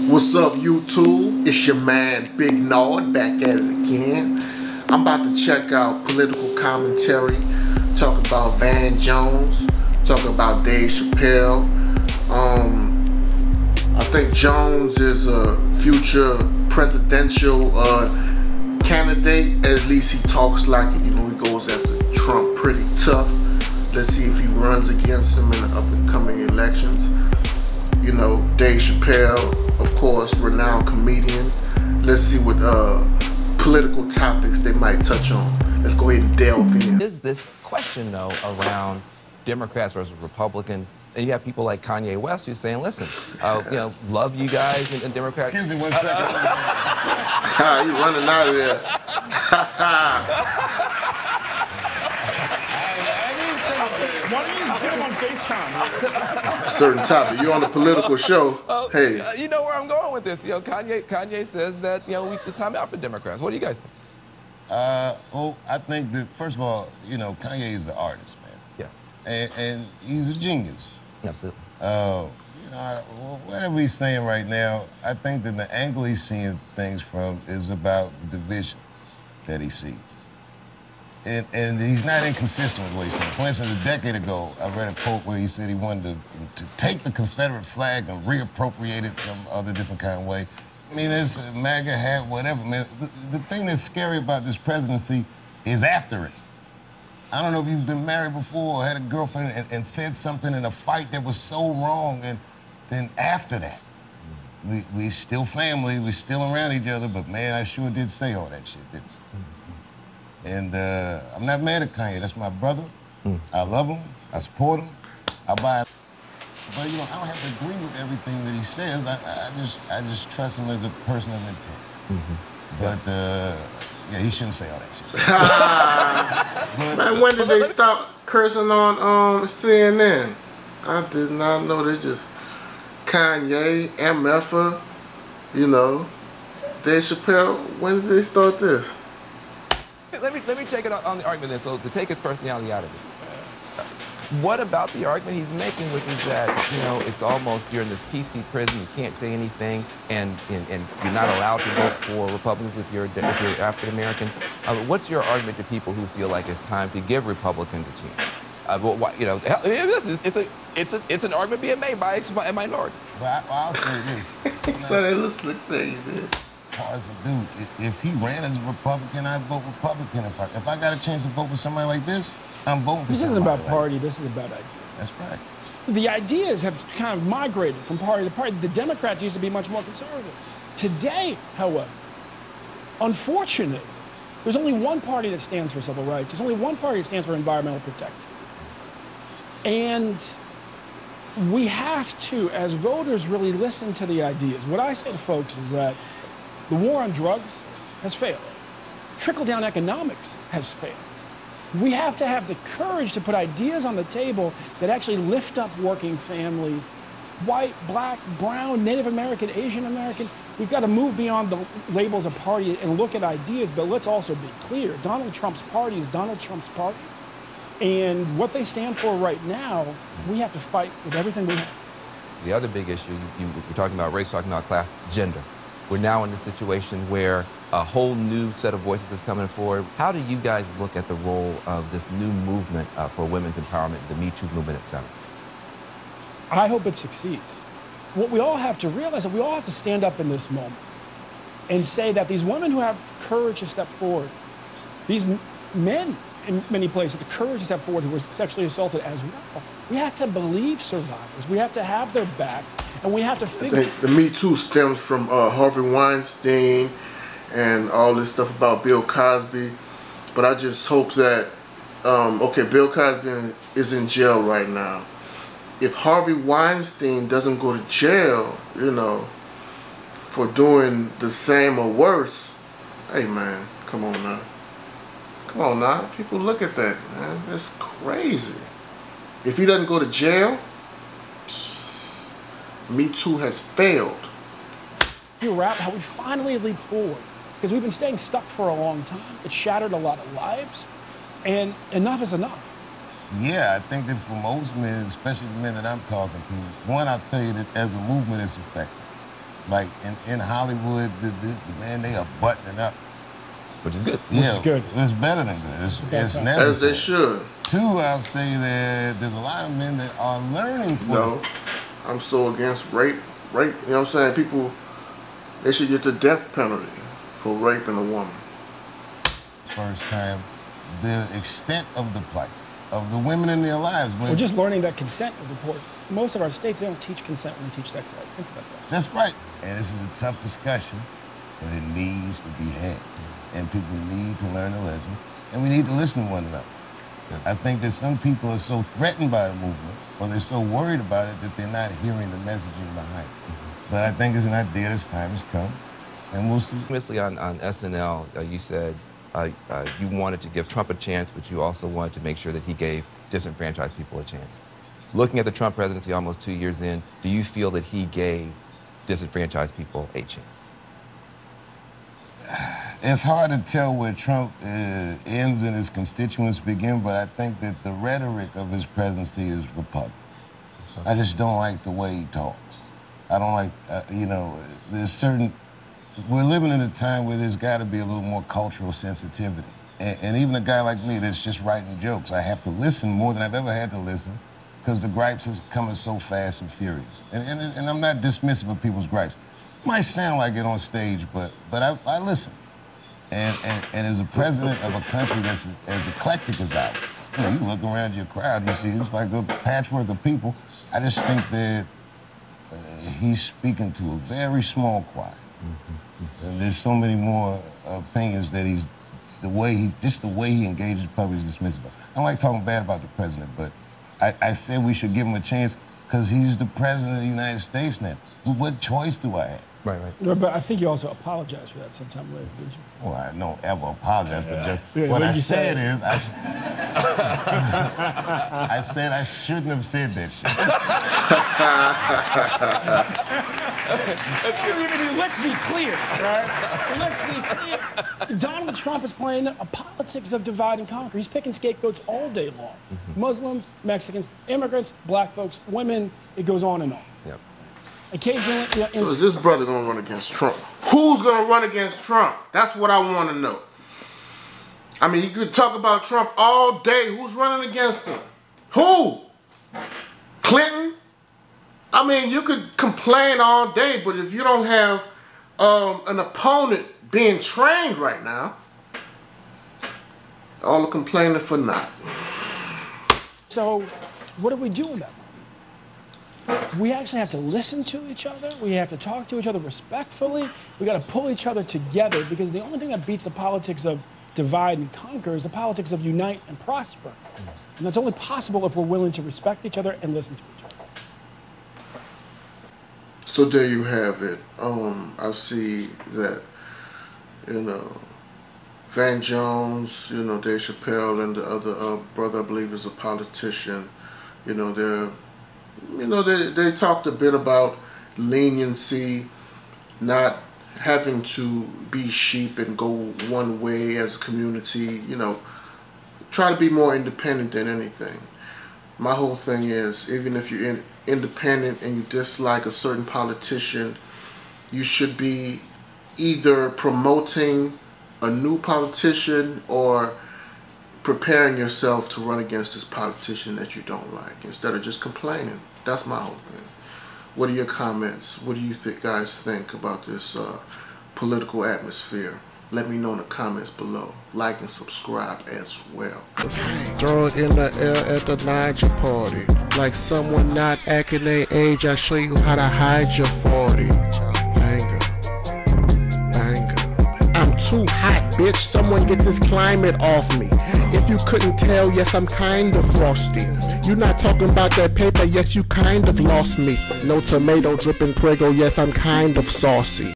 What's up, YouTube? It's your man, Big Nord, back at it again. I'm about to check out political commentary, talk about Van Jones, talk about Dave Chappelle. I think Jones is a future presidential candidate. At least he talks like it. You know, he goes after Trump pretty tough. Let's see if he runs against him in the up-and-coming elections. You know, Dave Chappelle, of course, renowned comedian. Let's see what political topics they might touch on. Let's go ahead and delve in. Is this question, though, around Democrats versus Republicans? And you have people like Kanye West who's saying, listen, you know, love you guys and Democrats. Excuse me 1 second. You running out of there. Why don't you just get him on FaceTime? Certain topic. You're on a political show. Hey. You know where I'm going with this. You know, Kanye says that, you know, it's time out for Democrats. What do you guys think? Well, I think that, first of all, you know, Kanye is an artist, man. Yeah. And he's a genius. Absolutely. You know, whatever he's saying right now, I think that the angle he's seeing things from is about the division that he sees. And he's not inconsistent with what he's saying. For instance, a decade ago, I read a quote where he said he wanted to take the Confederate flag and reappropriate it some other different kind of way. I mean, it's a MAGA hat, whatever, man. The thing that's scary about this presidency is after it. I don't know if you've been married before or had a girlfriend and said something in a fight that was so wrong, and then after that, we still family, we still around each other, but man, I sure did say all that shit, didn't I? And I'm not mad at Kanye. That's my brother. I love him. I support him. I buy it. But, you know, I don't have to agree with everything that he says. I just trust him as a person of intent. But, yeah, he shouldn't say all that shit. Man, when did they stop cursing on CNN? I did not know. They just Kanye, MF'er, you know, Dave Chappelle. When did they start this? Let me take it on the argument then, so to take his personality out of it. What about the argument he's making, which is that, you know, it's almost, you're in this PC prison, you can't say anything, and you're not allowed to vote for Republicans if you're African American. What's your argument to people who feel like it's time to give Republicans a chance? You know, it's an argument being made by a minority. Well, I'll say this. So that looks like thing you did. As a dude, if he ran as a Republican, I'd vote Republican. If I got a chance to vote for somebody like this, I'm voting for somebody. This isn't about party, this is about idea. That's right. The ideas have kind of migrated from party to party. The Democrats used to be much more conservative. Today, however, unfortunately, there's only one party that stands for civil rights. There's only one party that stands for environmental protection. And we have to, as voters, really listen to the ideas. What I say to folks is that the war on drugs has failed. Trickle-down economics has failed. We have to have the courage to put ideas on the table that actually lift up working families, white, black, brown, Native American, Asian American. We've got to move beyond the labels of party and look at ideas, but let's also be clear. Donald Trump's party is Donald Trump's party. And what they stand for right now, we have to fight with everything we have. The other big issue, you're talking about race, talking about class, gender. We're now in a situation where a whole new set of voices is coming forward. How do you guys look at the role of this new movement for women's empowerment, the Me Too movement, etc.? I hope it succeeds. What we all have to realize is that we all have to stand up in this moment and say that these women who have courage to step forward, these men in many places, the courage to step forward who were sexually assaulted as well, we have to believe survivors. We have to have their back. And we have to figure. I think the Me Too stems from Harvey Weinstein and all this stuff about Bill Cosby. But I just hope that, okay, Bill Cosby is in jail right now. If Harvey Weinstein doesn't go to jail, you know, for doing the same or worse, hey man, come on now. Come on now. People look at that, man. That's crazy. If he doesn't go to jail, Me Too has failed. Figure out how we finally leap forward, because we've been staying stuck for a long time. It shattered a lot of lives, and enough is enough. Yeah, I think that for most men, especially the men that I'm talking to, one, I'll tell you that as a movement, it's effective. Like in Hollywood, man, they are buttoning up. Which is good. Yeah, Which is good. It's better than good. It's necessary. As they should. Two, I'll say that there's a lot of men that are learning from No, I'm so against rape. Rape, you know what I'm saying? People, they should get the death penalty for raping a woman. First time, the extent of the plight of the women in their lives. We're just learning that consent is important. Most of our states, they don't teach consent when they teach sex ed. Think about that. That's right. And this is a tough discussion, but it needs to be had. And people need to learn the lesson, and we need to listen to one another. I think that some people are so threatened by the movement, or they're so worried about it that they're not hearing the messaging behind it. But I think it's an idea, this time has come, and we'll see. Previously on SNL, you said you wanted to give Trump a chance, but you also wanted to make sure that he gave disenfranchised people a chance. Looking at the Trump presidency almost 2 years in, do you feel that he gave disenfranchised people a chance? It's hard to tell where Trump ends and his constituents begin, but I think that the rhetoric of his presidency is repugnant. I just don't like the way he talks. I don't like, you know, there's certain, we're living in a time where there's got to be a little more cultural sensitivity. And even a guy like me that's just writing jokes, I have to listen more than I've ever had to listen because the gripes is coming so fast and furious. And I'm not dismissive of people's gripes. It might sound like it on stage, but I listen. And as a president of a country that's as eclectic as ours, you know, you look around your crowd, you see it's like a patchwork of people. I just think that he's speaking to a very small choir. And there's so many more opinions that just the way he engages the public is dismissive. I don't like talking bad about the president, but I said we should give him a chance because he's the president of the United States now. What choice do I have? Right. But I think you also apologized for that sometime later, didn't you? Well, I don't ever apologize for just. Yeah, what I you said say? is, I said I shouldn't have said that shit. Let's be clear, right? Let's be clear. Donald Trump is playing a politics of divide and conquer. He's picking scapegoats all day long. Muslims, Mexicans, immigrants, black folks, women, it goes on and on. Yep. Occasionally, So is this brother going to run against Trump? Who's going to run against Trump? That's what I want to know. I mean, you could talk about Trump all day. Who's running against him? Who? Clinton? I mean, you could complain all day, but if you don't have an opponent being trained right now, all the complaining for naught. So what do we do with that? We actually have to listen to each other. We have to talk to each other respectfully. We got to pull each other together because the only thing that beats the politics of divide and conquer is the politics of unite and prosper. And that's only possible if we're willing to respect each other and listen to each other. So there you have it. I see that, you know, Van Jones, you know, Dave Chappelle, and the other brother, I believe, is a politician. You know, they talked a bit about leniency, not having to be sheep and go one way as a community, you know, try to be more independent than anything. My whole thing is, even if you're independent and you dislike a certain politician, you should be either promoting a new politician or preparing yourself to run against this politician that you don't like instead of just complaining. That's my whole thing. What are your comments? What do you guys think about this political atmosphere? Let me know in the comments below. Like and subscribe as well. Throw it in the air at the Niger party. Like someone not acting their age, I show you how to hide your 40. Banger. I'm too hot, bitch. Someone get this climate off me. If you couldn't tell, yes, I'm kind of frosty. You not talking about that paper, yes, you kind of lost me. No tomato dripping Prego, yes, I'm kind of saucy.